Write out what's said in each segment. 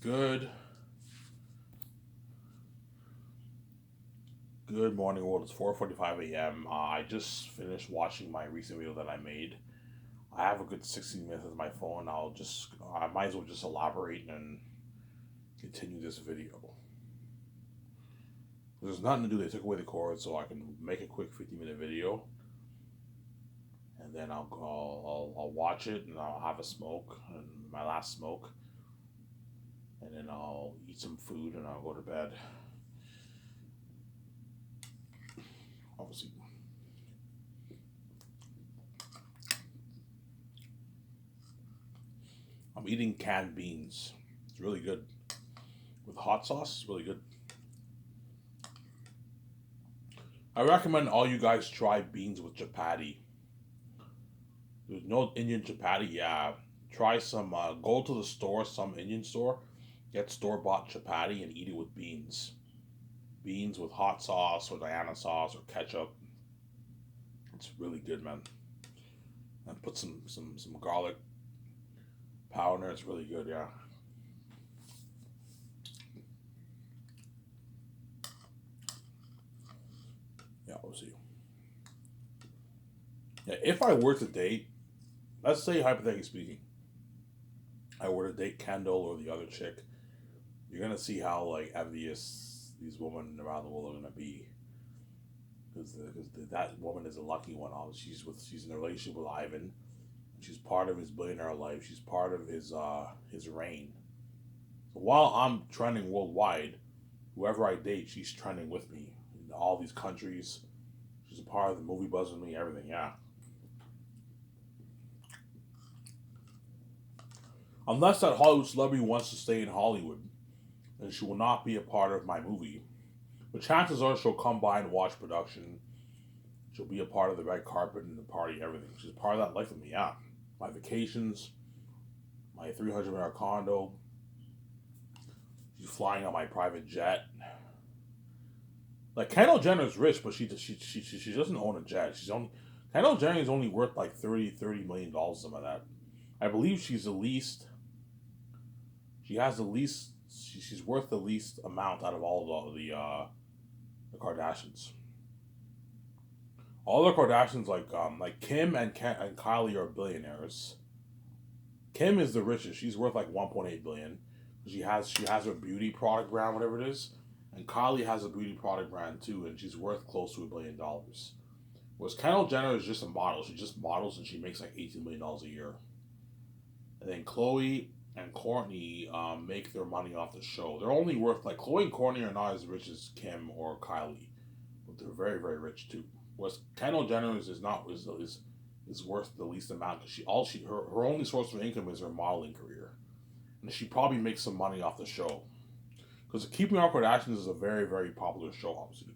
Good good morning world. It's 4:45 a.m. I just finished watching my recent video that I made. I have a good 16 minutes with my phone. I might as well just elaborate and continue this video. There's nothing to do. They took away the cord so I can make a quick 50-minute video, and then I'll watch it, and I'll have a smoke and my last smoke, and then I'll eat some food and I'll go to bed. Obviously, I'm eating canned beans. It's really good with hot sauce. It's really good. I recommend all you guys try beans with chapati. There's no Indian chapati. Yeah, try some. Go to the store, some Indian store, get store bought chapati and eat it with beans. Beans with hot sauce or Diana sauce or ketchup. It's really good, man. And put some garlic powder. It's really good. Yeah. Yeah, we'll see. Yeah, if I were to date, let's say hypothetically speaking, I were to date Kendall or the other chick, you're gonna see how like envious these women around the world are gonna be, because that woman is a lucky one. She's in a relationship with Ivan. She's part of his billionaire life. She's part of his reign. So while I'm trending worldwide, whoever I date, she's trending with me in all these countries. She's a part of the movie buzz with me. Everything, yeah. Unless that Hollywood celebrity wants to stay in Hollywood, then she will not be a part of my movie. But chances are she'll come by and watch production. She'll be a part of the red carpet and the party, everything. She's a part of that life with me, yeah. My vacations, my 300 million condo. She's flying on my private jet. Like Kendall Jenner's rich, but she doesn't own a jet. Kendall Jenner is only worth like $30 million, something like that. I believe she's the least. She has the least. She's worth the least amount out of all the Kardashians. All the Kardashians, like Kim and Kylie, are billionaires. Kim is the richest. She's worth like 1.8 billion. She has her beauty product brand, whatever it is, and Kylie has a beauty product brand too, and she's worth close to $1 billion. Whereas Kendall Jenner is just a model. She just models and she makes like $18 million a year. And then Khloe and Kourtney make their money off the show. They're only worth like Khloe and Kourtney are not as rich as Kim or Kylie, but they're very very rich too. Whereas Kendall Jenner is not is worth the least amount because her only source of income is her modeling career, and she probably makes some money off the show. Because Keeping Up with Kardashians is a very very popular show, obviously.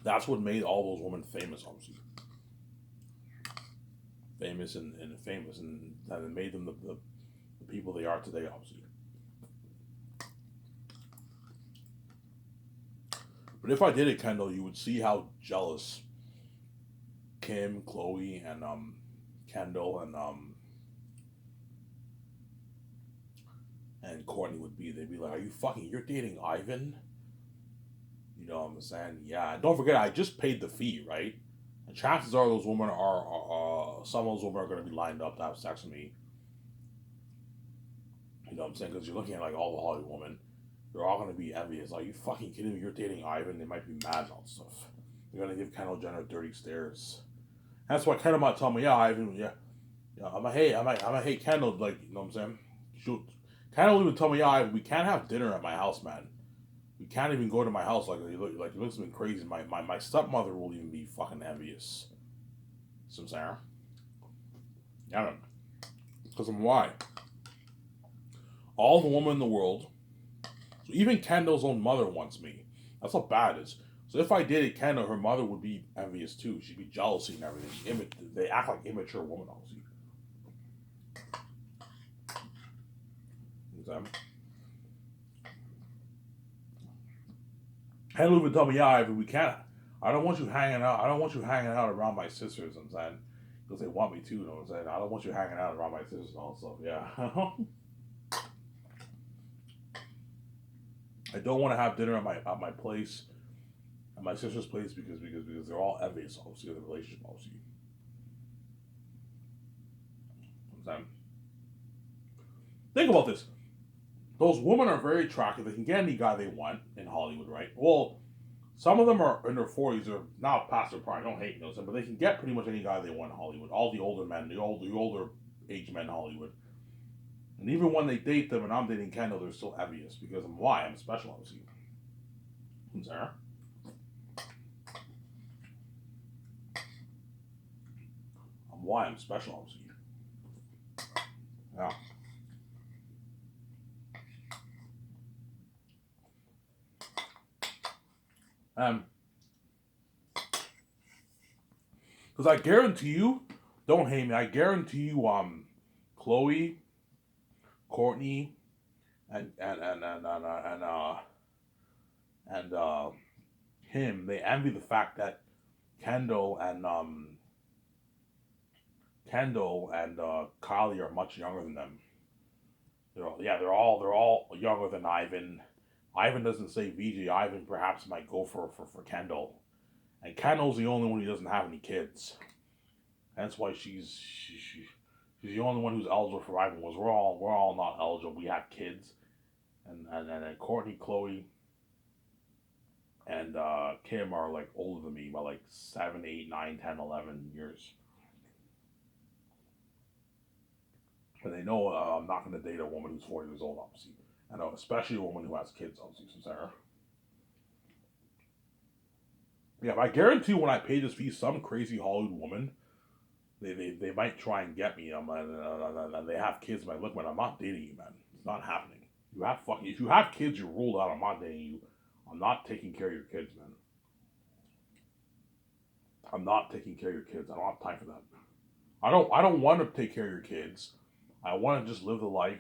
That's what made all those women famous, obviously. Famous and that made them the people they are today, obviously. But if I did it, Kendall, you would see how jealous Kim, Khloe, and Kendall and Kourtney would be. They'd be like, "Are you fucking? You're dating Ivan?" You know what I'm saying? Yeah. Don't forget, I just paid the fee, right? And chances are those women some of those women are going to be lined up to have sex with me. You know what I'm saying? Because you're looking at like all the Hollywood women, they're all going to be envious. Like, you fucking kidding me? You're dating Ivan. They might be mad and all this stuff. They're going to give Kendall Jenner dirty stares. That's why Kendall might tell me, yeah, Ivan, yeah. Yeah, hey, Kendall, like, you know what I'm saying? Shoot. Kendall even tell me, yeah, Ivan, we can't have dinner at my house, man. We can't even go to my house. Like it looks been crazy. My stepmother will even be fucking envious. See what I'm saying? Yeah, because I'm why? All the women in the world. So even Kendall's own mother wants me. That's how bad it is. So if I dated Kendall, her mother would be envious too. She'd be jealousy and everything. They act like immature women, obviously. Exactly. Kendall would tell me, yeah, Ivan, we can't. I don't want you hanging out. I don't want you hanging out around my sisters. I'm saying, Because they want me too, you know what I'm saying? I don't want you hanging out around my sisters and all that stuff. Yeah. I don't want to have dinner at my place, at my sister's place, because they're all envious, obviously, of the relationship, obviously. You know what I'm saying? Think about this. Those women are very attractive. They can get any guy they want in Hollywood, right? Well, some of them are in their 40s or now past their prime. Don't hate those, but they can get pretty much any guy they want in Hollywood. All the older men, the older age men in Hollywood. And even when they date them, and I'm dating Kendall, they're still envious because I'm why I'm special, obviously. I'm sorry. I'm why I'm special, obviously. Yeah. Because I guarantee you, don't hate me. I guarantee you, Chloe, Courtney, and him, they envy the fact that Kendall and Kylie are much younger than them. They're all younger than Ivan. Ivan doesn't say VJ. Ivan perhaps might go for Kendall, and Kendall's the only one who doesn't have any kids. That's why she's the only one who's eligible for Ivan. Was we're all not eligible. We have kids, and Courtney, Chloe, and Kim are like older than me by like 7, 8, 9, 10, 11 years. But they know I'm not going to date a woman who's 40 years old, obviously. And especially a woman who has kids, obviously, from Sarah. Yeah, but I guarantee when I pay this fee, some crazy Hollywood woman, they might try and get me. And they have kids. My look, man, I'm not dating you, man. It's not happening. If you have kids, you're ruled out. I'm not dating you. I'm not taking care of your kids, man. I'm not taking care of your kids. I don't have time for that. I don't want to take care of your kids. I want to just live the life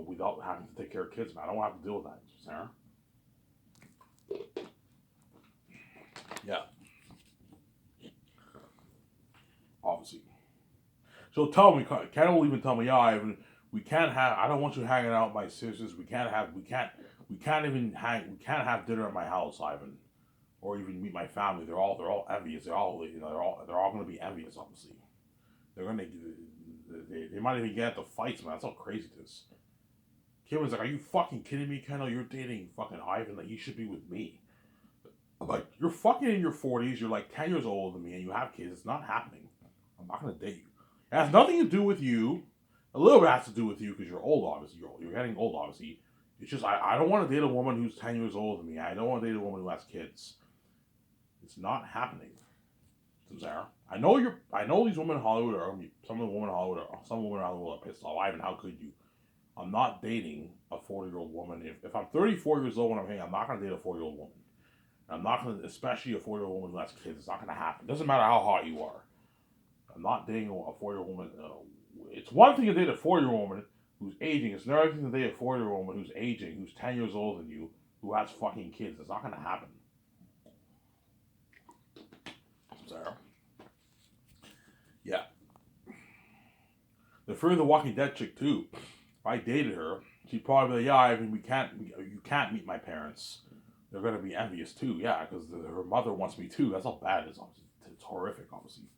without having to take care of kids, man. I don't have to deal with that, Sarah. Yeah, obviously. So tell me, Ken will even tell me, yeah, Ivan, we can't have. I don't want you hanging out with my sisters. We can't even hang. We can't have dinner at my house, Ivan, or even meet my family. They're all envious. They're all going to be envious, obviously. They're going to. They might even get into fights, man. That's how crazy it is. Kim was like, "Are you fucking kidding me, Kendall? You're dating fucking Ivan. Like, he should be with me." I'm like, you're fucking in your 40s. You're like 10 years older than me, and you have kids. It's not happening. I'm not gonna date you. It has nothing to do with you. A little bit has to do with you because you're old, obviously. You're getting old, obviously. It's just I don't want to date a woman who's 10 years older than me. I don't want to date a woman who has kids. It's not happening. Sarah. I know these women in Hollywood are some women in Hollywood are pissed off. Ivan, how could you? I'm not dating a 40-year-old woman. If I'm 34 years old when I'm hanging, I'm not gonna date a 40-year-old woman. And I'm not gonna, especially a 40-year-old woman who has kids. It's not gonna happen. Doesn't matter how hot you are. I'm not dating a 40-year-old woman. It's one thing to date a 40-year-old woman who's aging. It's another thing to date a 40-year-old woman who's aging, who's 10 years older than you, who has fucking kids. It's not gonna happen. Sarah. Yeah. The Fear of the Walking Dead chick too. If I dated her, she'd probably be like, "Yeah, I mean, you can't meet my parents. They're gonna be envious too." Yeah, because her mother wants me too. That's how bad it is. Obviously, it's horrific. Obviously,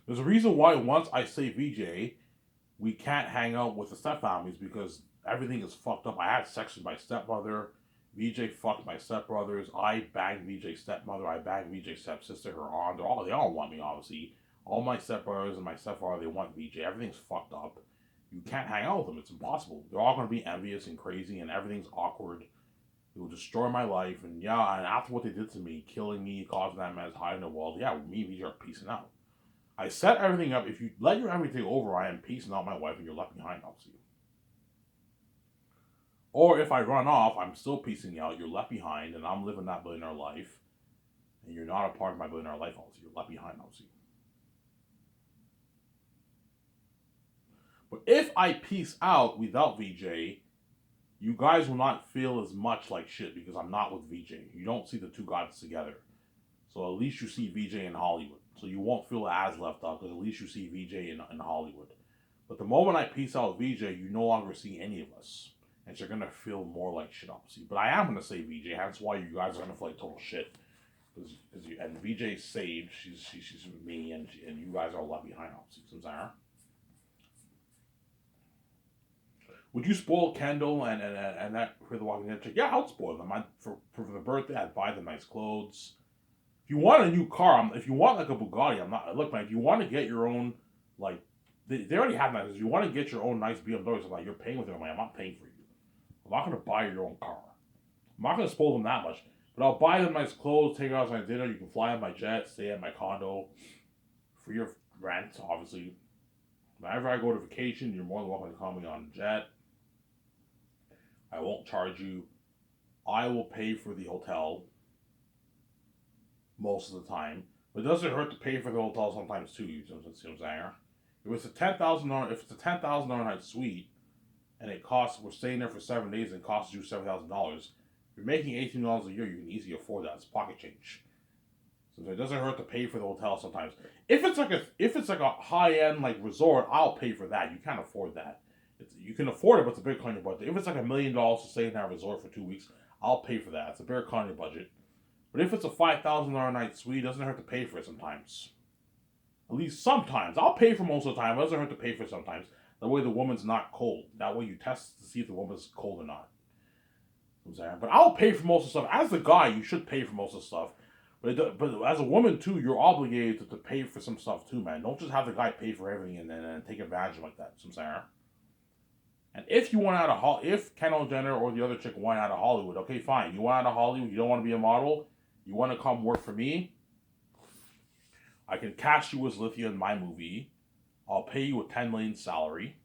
there's a reason why once I say VJ, we can't hang out with the stepfamilies because everything is fucked up. I had sex with my stepmother. VJ fucked my stepbrothers. I banged VJ's stepmother. I banged VJ's stepsister. Her aunt. They all want me. Obviously, all my stepbrothers and my stepfather, they want VJ. Everything's fucked up. You can't hang out with them. It's impossible. They're all gonna be envious and crazy, and everything's awkward. It will destroy my life. And yeah, and after what they did to me, killing me, causing that man's high in the world, yeah, me and VJ are piecing out. I set everything up. If you let your everything over, I am piecing out my wife, and you're left behind, obviously. Or if I run off, I'm still piecing out. You're left behind, and I'm living that billionaire life, and you're not a part of my billionaire life. Obviously, you're left behind. Obviously. But if I piece out without VJ, you guys will not feel as much like shit because I'm not with VJ. You don't see the two gods together. So at least you see VJ in Hollywood. So you won't feel as left out because at least you see VJ in Hollywood. But the moment I peace out VJ, you no longer see any of us. And you're going to feel more like shit, obviously. But I am going to say VJ. That's why you guys are going to feel like total shit. And VJ's saved. She's with me, and you guys are left behind, obviously. So Sarah, would you spoil Kendall and that for the Walking Dead chick? Yeah, I'll spoil them. For the birthday, I'd buy them nice clothes. If you want a new car, if you want like a Bugatti, I'm not. Look, man, if you want to get your own, like, they already have nice. If you want to get your own nice BMW, so like you're paying with them, I'm not paying for you. I'm not gonna buy your own car. I'm not gonna spoil them that much. But I'll buy them nice clothes, take out my dinner. You can fly on my jet, stay at my condo, free of rent, obviously. Whenever I go to vacation, you're more than welcome to call me on jet. I won't charge you. I will pay for the hotel most of the time. But it doesn't hurt to pay for the hotel sometimes too, you know what I'm saying? If it's a $10,000 night suite and we're staying there for 7 days and it costs you $7,000, you're making $18 a year, you can easily afford that. It's pocket change. So it doesn't hurt to pay for the hotel sometimes. If it's like a high-end like resort, I'll pay for that. You can't afford that. You can afford it, but it's a big kind of budget. If it's like $1 million to stay in that resort for 2 weeks, I'll pay for that. It's a bigger kind of budget. But if it's a $5,000 night suite, it doesn't hurt to pay for it sometimes. At least sometimes. I'll pay for most of the time. It doesn't hurt to pay for it sometimes. That way the woman's not cold. That way you test to see if the woman's cold or not. But I'll pay for most of the stuff. As the guy, you should pay for most of the stuff. But as a woman, too, you're obligated to pay for some stuff, too, man. Don't just have the guy pay for everything and take advantage of like that. You know what I'm saying? And if Kendall Jenner or the other chick want out of Hollywood, okay, fine. You want out of Hollywood, you don't want to be a model, you want to come work for me, I can cast you as Lithia in my movie. I'll pay you a $10 million salary.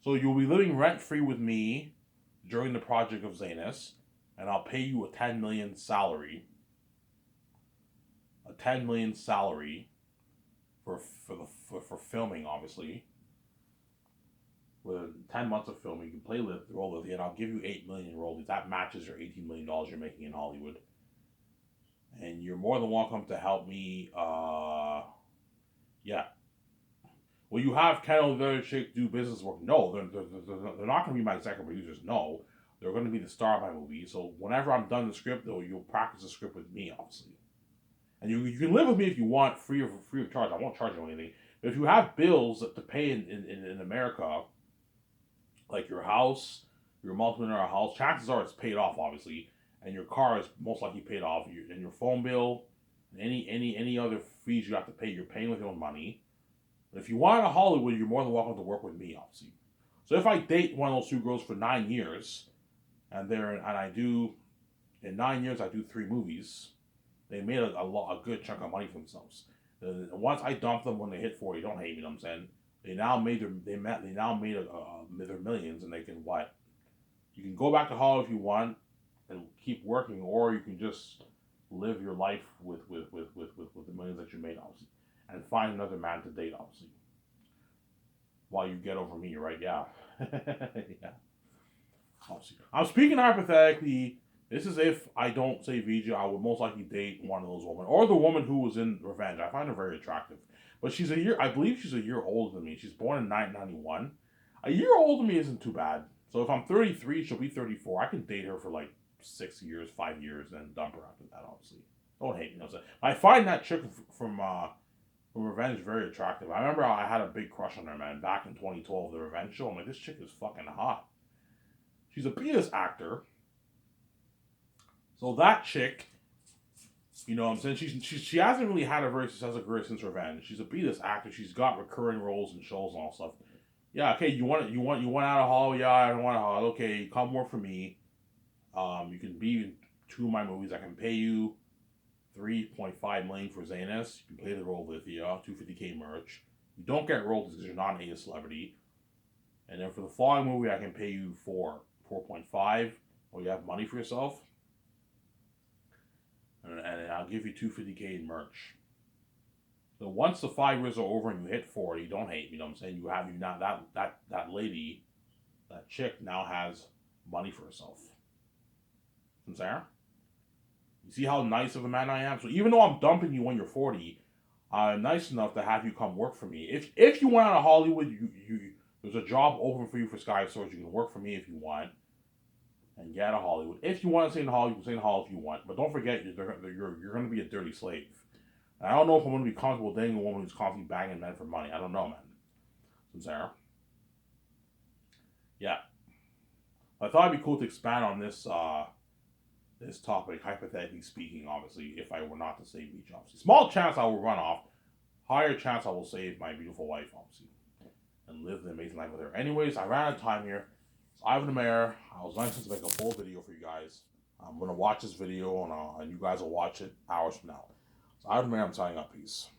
So you'll be living rent-free with me during the project of Zanus, and I'll pay you a $10 million salary. A $10 million salary for filming, obviously. With 10 months of filming, you can play role Lithia, and I'll give you $8 million royalties. That matches your $18 million you're making in Hollywood. And you're more than welcome to help me. Yeah. Will you have Kendall and the other chick do business work? No, they're not going to be my executive producers. No, they're going to be the star of my movie. So whenever I'm done the script, though, you'll practice the script with me, obviously. And you can live with me if you want, free of charge. I won't charge you anything. But if you have bills to pay in America, like your house, your multi-million-dollar house, chances are it's paid off, obviously, and your car is most likely paid off. And your phone bill, any other fees you have to pay, you're paying with your own money. But if you want to Hollywood, you're more than welcome to work with me, obviously. So if I date one of those two girls for 9 years, in 9 years I do 3 movies, they made a good chunk of money for themselves. Once I dump them when they hit 40, don't hate me, you know what I'm saying? They now made their millions, and they can what? You can go back to Hollywood if you want and keep working, or you can just live your life with the millions that you made, obviously, and find another man to date, obviously. While you get over me, right? Yeah. Yeah. Obviously. I'm speaking hypothetically. This is if I don't say VJ, I would most likely date one of those women. Or the woman who was in Revenge. I find her very attractive. But I believe she's a year older than me. She's born in 1991. A year older than me isn't too bad. So if I'm 33, she'll be 34. I can date her for like 6 years, 5 years, then dump her after that, obviously. Don't hate me. You know what I'm saying? I find that chick from Revenge very attractive. I remember I had a big crush on her, man, back in 2012, the Revenge show. I'm like, this chick is fucking hot. She's a B.S. actor. So that chick, you know what I'm saying? She hasn't really had a very successful career since Revenge. She's a B.S. actor. She's got recurring roles in shows and all stuff. Yeah, okay, you want out of Hollywood? Yeah, I don't want out of Hollywood. Okay, come work for me. You can be in 2 of my movies. I can pay you $3.5 million for Zanus. You can play the role of Lithia, $250K merch. You don't get royalties because you're not an A-list celebrity. And then for the following movie, I can pay you $4.5. Well, you have money for yourself. And I'll give you $250K in merch. So once the 5 years are over and you hit 40, don't hate me, you know what I'm saying? You now that lady, that chick now has money for herself. You know what I'm saying? You see how nice of a man I am? So even though I'm dumping you when you're 40, I'm nice enough to have you come work for me. If you went out of Hollywood, you there's a job open for you for Sky Source. You can work for me if you want and get out of Hollywood. If you want to stay in Hollywood, you can stay in Hollywood if you want. But don't forget, you're going to be a dirty slave. And I don't know if I'm going to be comfortable dating a woman who's constantly banging men for money. I don't know, man. Sarah. Yeah. I thought it'd be cool to expand on this topic, hypothetically speaking, obviously, if I were not to save each, obviously. Small chance I will run off, higher chance I will save my beautiful wife, obviously, and live an amazing life with her. Anyways, I ran out of time here. It's Ivan the Mayor. I was nice to make a full video for you guys. I'm going to watch this video, and you guys will watch it hours from now. So Ivan the Mayor, I'm signing up. Peace.